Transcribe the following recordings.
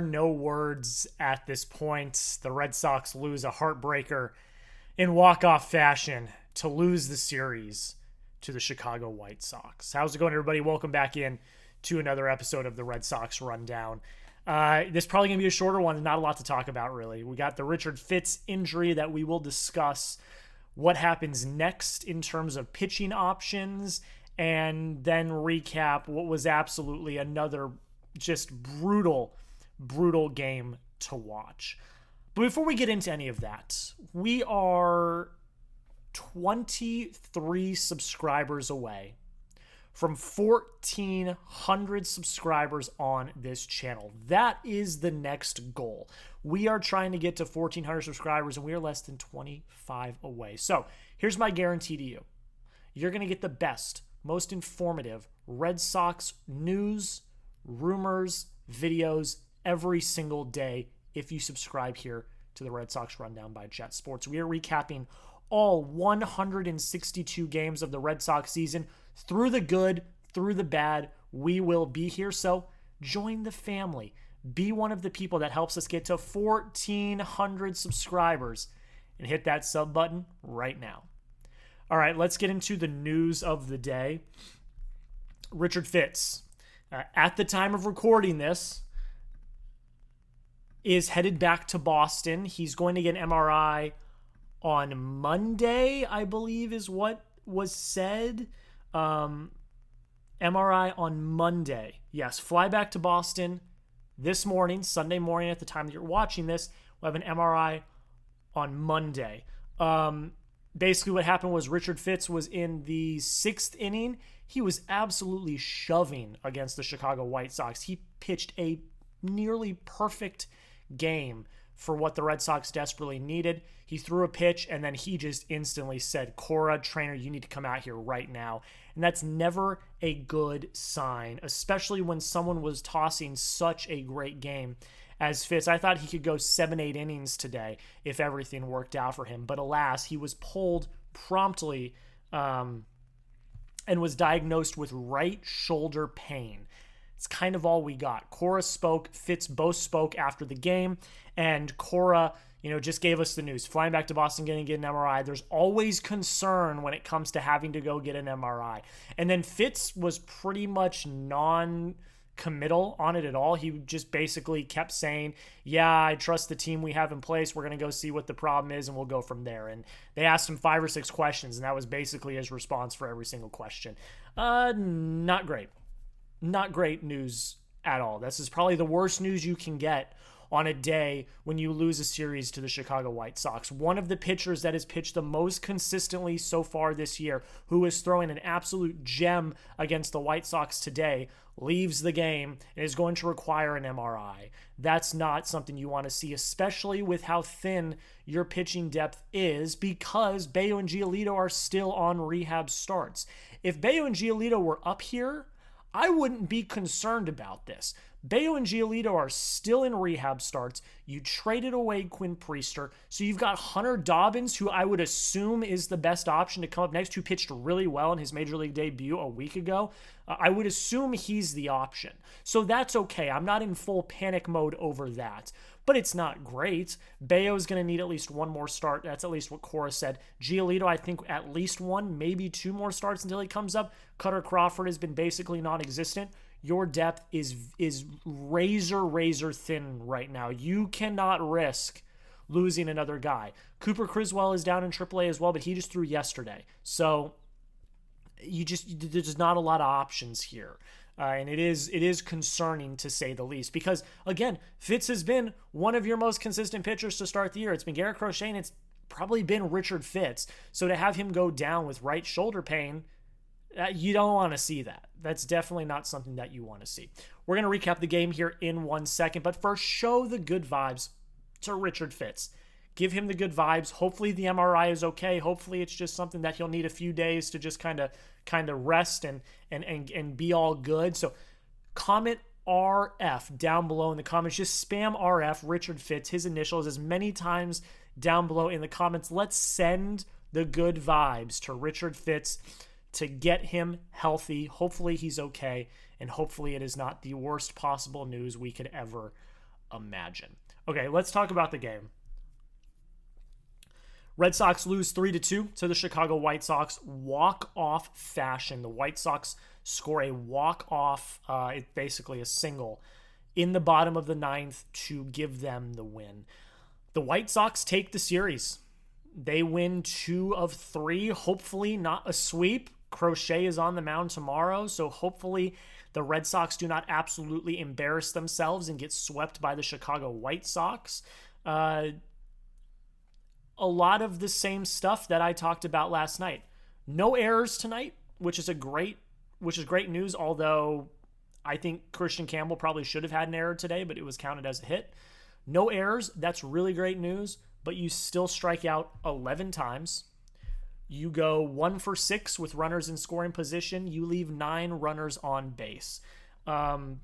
no words at this point. The Red Sox lose a heartbreaker in walk-off fashion to lose the series to the Chicago White Sox. How's it going, everybody? Welcome back in to another episode of the Red Sox Rundown. This is probably going to be a shorter one. Not a lot to talk about, really. We got the Richard Fitz injury that we will discuss, what happens next in terms of pitching options, and then recap what was absolutely another just brutal game to watch. But before we get into any of that, we are 23 subscribers away from 1,400 subscribers on this channel. That is the next goal. We are trying to get to 1,400 subscribers, and we are less than 25 away. So here's my guarantee to you. You're going to get the best, most informative Red Sox news, rumors, videos every single day if you subscribe here to the Red Sox Rundown by Jet Sports. We are recapping all 162 games of the Red Sox season, through the good, through the bad. We will be here, so join the family. Be one of the people that helps us get to 1,400 subscribers and hit that sub button right now. All right, let's get into the news of the day. Richard Fitz, at the time of recording this, is headed back to Boston. He's going to get an MRI on Monday, I believe is what was said. MRI on Monday. Yes, fly back to Boston this morning, Sunday morning at the time that you're watching this. We'll have an MRI on Monday. Basically what happened was Richard Fitz was in the 6th inning. He was absolutely shoving against the Chicago White Sox. He pitched a nearly perfect game for what the Red Sox desperately needed. He threw a pitch, and then he just instantly said, Cora, trainer, you need to come out here right now. And that's never a good sign, especially when someone was tossing such a great game as Fitz. I thought he could go 7-8 innings today if everything worked out for him. But alas, he was pulled promptly and was diagnosed with right shoulder pain. It's kind of all we got. Cora spoke, Fitz both spoke after the game, and Cora, just gave us the news. Flying back to Boston, getting an MRI. There's always concern when it comes to having to go get an MRI. And then Fitz was pretty much non-committal on it at all. He just basically kept saying, yeah, I trust the team we have in place. We're going to go see what the problem is, and we'll go from there. And they asked him 5 or 6 questions, and that was basically his response for every single question. Not great. Not great news at all. This is probably the worst news you can get on a day when you lose a series to the Chicago White Sox. One of the pitchers that has pitched the most consistently so far this year, who is throwing an absolute gem against the White Sox today, leaves the game and is going to require an MRI. That's not something you want to see, especially with how thin your pitching depth is, because Bello and Giolito are still on rehab starts. If Bello and Giolito were up here, I wouldn't be concerned about this. Bello and Giolito are still in rehab starts. You traded away Quinn Priester. So you've got Hunter Dobbins, who I would assume is the best option to come up next, who pitched really well in his Major League debut a week ago. I would assume he's the option. So that's okay. I'm not in full panic mode over that. But it's not great. Bello is going to need at least one more start. That's at least what Cora said. Giolito, I think at least 1, maybe 2 more starts until he comes up. Cutter Crawford has been basically non-existent. Your depth is razor thin right now. You cannot risk losing another guy. Cooper Criswell is down in AAA as well, but he just threw yesterday. So there's not a lot of options here. And it is concerning, to say the least, because, again, Fitz has been one of your most consistent pitchers to start the year. It's been Garrett Crochet, and it's probably been Richard Fitz. So to have him go down with right shoulder pain, you don't want to see that. That's definitely not something that you want to see. We're going to recap the game here in 1 second, but first, show the good vibes to Richard Fitz. Give him the good vibes. Hopefully the MRI is okay. Hopefully it's just something that he'll need a few days to just kind of rest and be all good. So comment RF down below in the comments. Just spam RF, Richard Fitz, his initials, as many times down below in the comments. Let's send the good vibes to Richard Fitz to get him healthy. Hopefully he's okay, and hopefully it is not the worst possible news we could ever imagine. Okay, let's talk about the game. Red Sox lose 3-2 to the Chicago White Sox. Walk-off fashion. The White Sox score a walk-off, it's basically a single, in the bottom of the ninth to give them the win. The White Sox take the series. They win 2 of 3, hopefully not a sweep. Crochet is on the mound tomorrow, so hopefully the Red Sox do not absolutely embarrass themselves and get swept by the Chicago White Sox. A lot of the same stuff that I talked about last night. No errors tonight, which is great news, although I think Kristian Campbell probably should have had an error today, but it was counted as a hit. No errors, that's really great news, but you still strike out 11 times. You go 1 for 6 with runners in scoring position. You leave 9 runners on base. Triston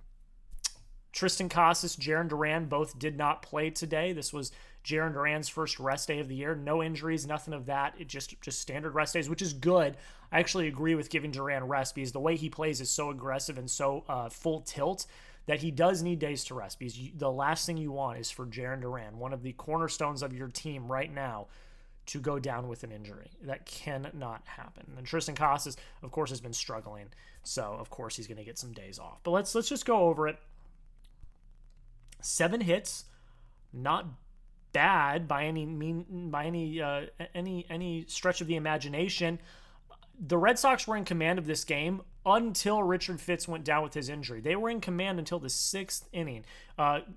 Casas, Jarren, Duran both did not play today. This was Jarren Duran's first rest day of the year. No injuries, nothing of that. It just standard rest days, which is good. I actually agree with giving Duran rest because the way he plays is so aggressive and so full tilt that he does need days to rest, because the last thing you want is for Jarren Duran, one of the cornerstones of your team right now, to go down with an injury. That cannot happen. And Triston Casas, of course, has been struggling, so of course he's going to get some days off. But let's just go over it. 7 hits, not bad by any stretch of the imagination. The Red Sox were in command of this game until Richard Fitz went down with his injury. They were in command until the 6th inning.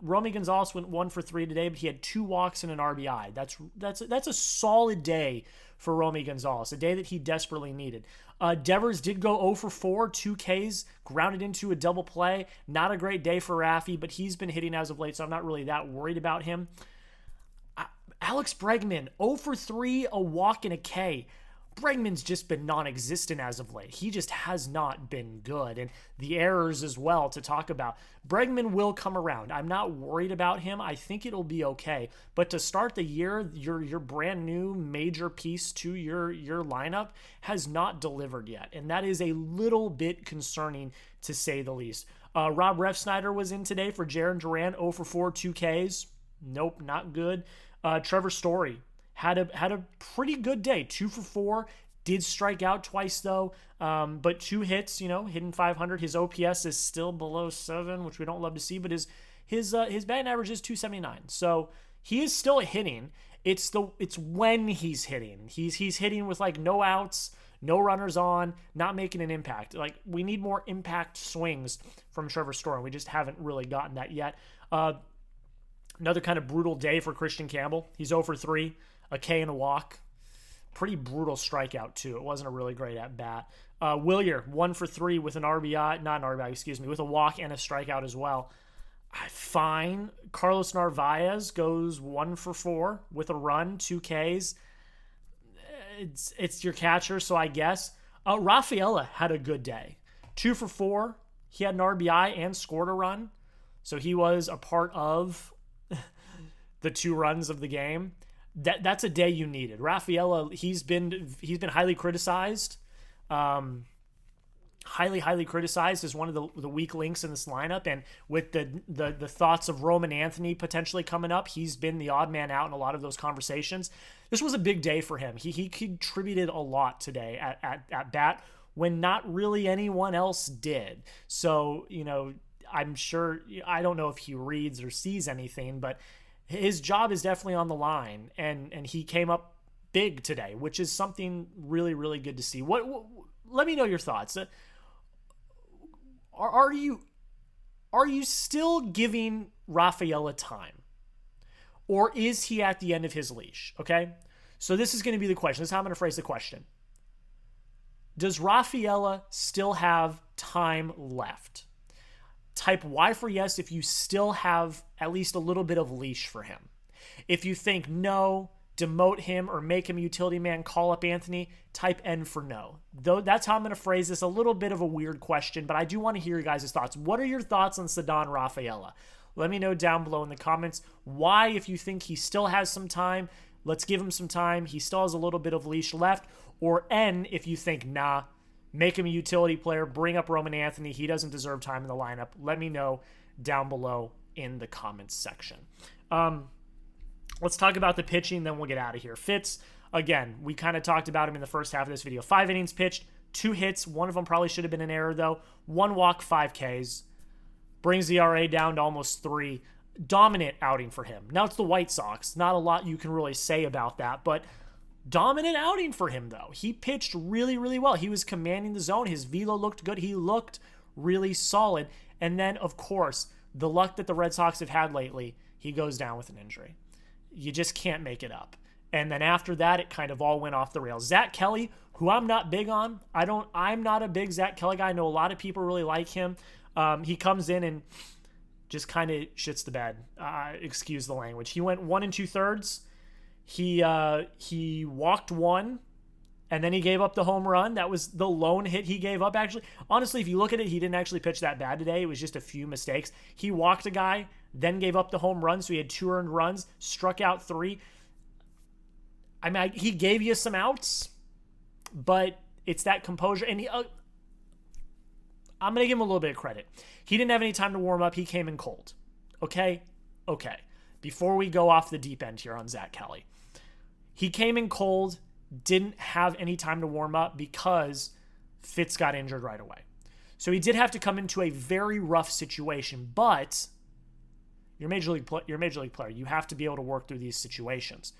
Romy Gonzalez went 1 for 3 today, but he had 2 walks and an RBI. That's a solid day for Romy Gonzalez, a day that he desperately needed. Devers did go 0 for 4, 2 Ks, grounded into a double play. Not a great day for Rafi, but he's been hitting as of late, so I'm not really that worried about him. Alex Bregman, 0 for 3, a walk and a K. Bregman's just been non-existent as of late. He just has not been good. And the errors as well to talk about. Bregman will come around. I'm not worried about him. I think it'll be okay. But to start the year, your brand new major piece to your lineup has not delivered yet. And that is a little bit concerning, to say the least. Rob Refsnyder was in today for Jarren Duran, 0 for 4, 2 Ks. Nope, not good. Trevor Story had a pretty good day, 2 for 4, did strike out twice though, but 2 hits, hitting 500. His OPS is still below 7, which we don't love to see, but his batting average is 279. So he is still hitting. It's when he's hitting. He's hitting with like no outs, no runners on, not making an impact. Like, we need more impact swings from Trevor Story. We just haven't really gotten that yet. Another kind of brutal day for Kristian Campbell. He's 0 for 3. A K and a walk. Pretty brutal strikeout, too. It wasn't a really great at-bat. Wilyer, 1 for 3 with an RBI. Not an RBI, excuse me. With a walk and a strikeout as well. Fine. Carlos Narvaez goes 1 for 4 with a run, 2 Ks. It's your catcher, so I guess. Rafaela had a good day. 2 for 4. He had an RBI and scored a run. So he was a part of the 2 runs of the game. That's a day you needed. Rafaela, he's been highly criticized, highly criticized as one of the weak links in this lineup. And with the thoughts of Roman Anthony potentially coming up, he's been the odd man out in a lot of those conversations. This was a big day for him. He contributed a lot today at bat when not really anyone else did. So, I'm sure, I don't know if he reads or sees anything, but his job is definitely on the line, and he came up big today, which is something really, really good to see. Let me know your thoughts. Are you still giving Rafaela time, or is he at the end of his leash? Okay, so this is going to be the question. This is how I'm going to phrase the question. Does Rafaela still have time left? Type Y for yes if you still have at least a little bit of leash for him. If you think no, demote him or make him a utility man, call up Anthony, type N for no. Though that's how I'm going to phrase this. A little bit of a weird question, but I do want to hear your guys' thoughts. What are your thoughts on Ceddanne Rafaela? Let me know down below in the comments. Why, if you think he still has some time, let's give him some time. He still has a little bit of leash left. Or N if you think, nah, make him a utility player, bring up Roman Anthony. He doesn't deserve time in the lineup. Let me know down below in the comments section. Let's talk about the pitching, then we'll get out of here. Fitz, again, we kind of talked about him in the first half of this video. 5 innings pitched, 2 hits. One of them probably should have been an error, though. 1 walk, 5 Ks. Brings the ERA down to almost 3. Dominant outing for him. Now it's the White Sox. Not a lot you can really say about that, but dominant outing for him, though. He pitched really, really well. He was commanding the zone. His velo looked good. He looked really solid. And then, of course, the luck that the Red Sox have had lately, he goes down with an injury. You just can't make it up. And then after that, it kind of all went off the rails. Zach Kelly, who I'm not big on. I'm not a big Zach Kelly guy. I know a lot of people really like him. He comes in and just kind of shits the bed. Excuse the language. He went 1 2/3. He walked 1, and then he gave up the home run. That was the lone hit he gave up, actually. Honestly, if you look at it, he didn't actually pitch that bad today. It was just a few mistakes. He walked a guy, then gave up the home run, so he had 2 earned runs, struck out 3. I mean, he gave you some outs, but it's that composure. And I'm going to give him a little bit of credit. He didn't have any time to warm up. He came in cold. Okay. Before we go off the deep end here on Zach Kelly, he came in cold, didn't have any time to warm up because Fitz got injured right away. So he did have to come into a very rough situation, but you're a major league player. You have to be able to work through these situations.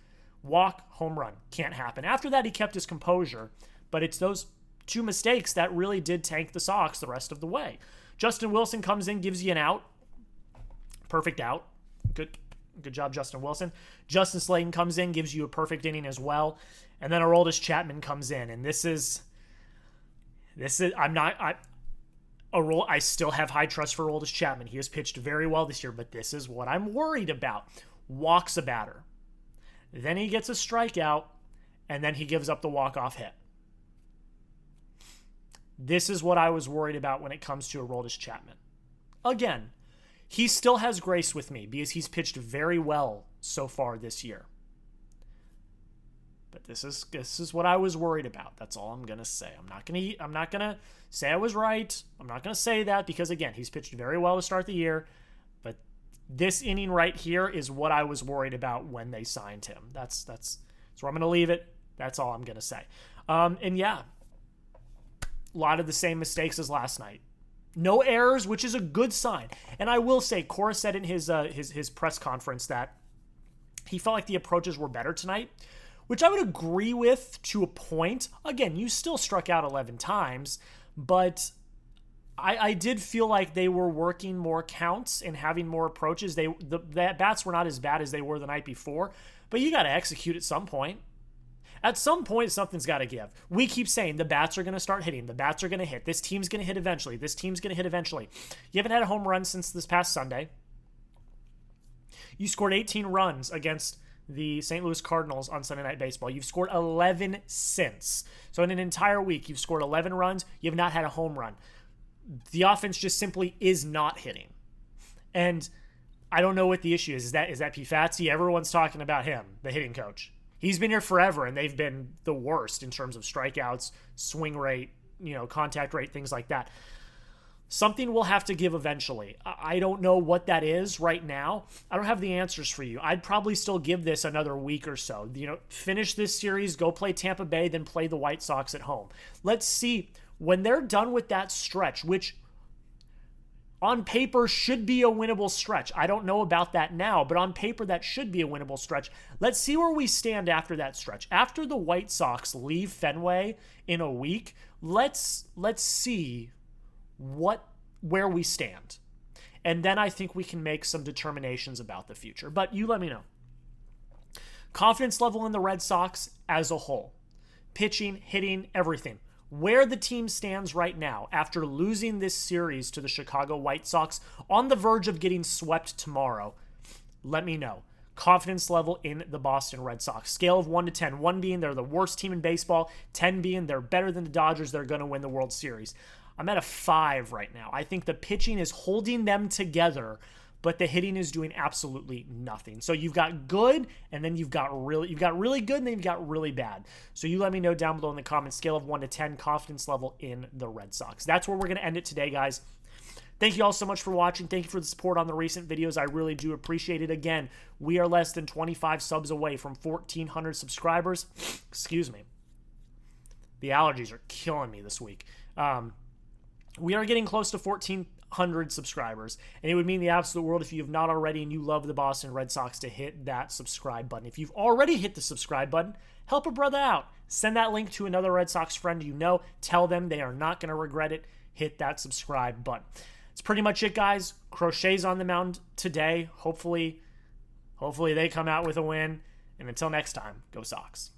Walk, home run, can't happen. After that, he kept his composure, but it's those 2 mistakes that really did tank the Sox the rest of the way. Justin Wilson comes in, gives you an out. Perfect out. Good job, Justin Wilson. Justin Slayton comes in, gives you a perfect inning as well. And then Aroldis Chapman comes in, and I still have high trust for Aroldis Chapman. He has pitched very well this year, but this is what I'm worried about. Walks a batter. Then he gets a strikeout, and then he gives up the walk-off hit. This is what I was worried about when it comes to Aroldis Chapman. Again, he still has grace with me because he's pitched very well so far this year. But this is what I was worried about. That's all I'm gonna say. I'm not gonna say I was right. I'm not gonna say that because again, he's pitched very well to start the year. But this inning right here is what I was worried about when they signed him. That's where I'm gonna leave it. That's all I'm gonna say. And yeah, a lot of the same mistakes as last night. No errors, which is a good sign. And I will say, Cora said in his press conference that he felt like the approaches were better tonight, which I would agree with to a point. Again, you still struck out 11 times, but I did feel like they were working more counts and having more approaches. The bats were not as bad as they were the night before, but you got to execute at some point. At some point, something's got to give. We keep saying the bats are going to start hitting. The bats are going to hit. This team's going to hit eventually. This team's going to hit eventually. You haven't had a home run since this past Sunday. You scored 18 runs against the St. Louis Cardinals on Sunday Night Baseball. You've scored 11 since. So in an entire week, you've scored 11 runs. You have not had a home run. The offense just simply is not hitting. And I don't know what the issue is. Is that P. Fatsi? Everyone's talking about him, the hitting coach. He's been here forever, and they've been the worst in terms of strikeouts, swing rate, contact rate, things like that. Something will have to give eventually. I don't know what that is right now. I don't have the answers for you. I'd probably still give this another week or so. Finish this series, go play Tampa Bay, then play the White Sox at home. Let's see when they're done with that stretch, which on paper should be a winnable stretch. I don't know about that now, but on paper that should be a winnable stretch. Let's see where we stand after that stretch. After the White Sox leave Fenway in a week, let's see where we stand. And then I think we can make some determinations about the future. But you let me know. Confidence level in the Red Sox as a whole. Pitching, hitting, everything. Where the team stands right now after losing this series to the Chicago White Sox on the verge of getting swept tomorrow, let me know. Confidence level in the Boston Red Sox. Scale of 1 to 10. 1 being they're the worst team in baseball. 10 being they're better than the Dodgers. They're going to win the World Series. I'm at a 5 right now. I think the pitching is holding them together, but the hitting is doing absolutely nothing. So you've got good, and then you've got really good, and then you've got really bad. So you let me know down below in the comments, scale of 1 to 10, confidence level in the Red Sox. That's where we're going to end it today, guys. Thank you all so much for watching. Thank you for the support on the recent videos. I really do appreciate it. Again, we are less than 25 subs away from 1,400 subscribers. Excuse me. The allergies are killing me this week. We are getting close to 1,400 subscribers, and it would mean the absolute world if you have not already and you love the Boston Red Sox to hit that subscribe button. If you've already hit the subscribe button, help a brother out. Send that link to another Red Sox friend you know. Tell them they are not going to regret it. Hit that subscribe button. That's pretty much it, guys. Crochet's on the mound today. Hopefully they come out with a win. And until next time, go Sox.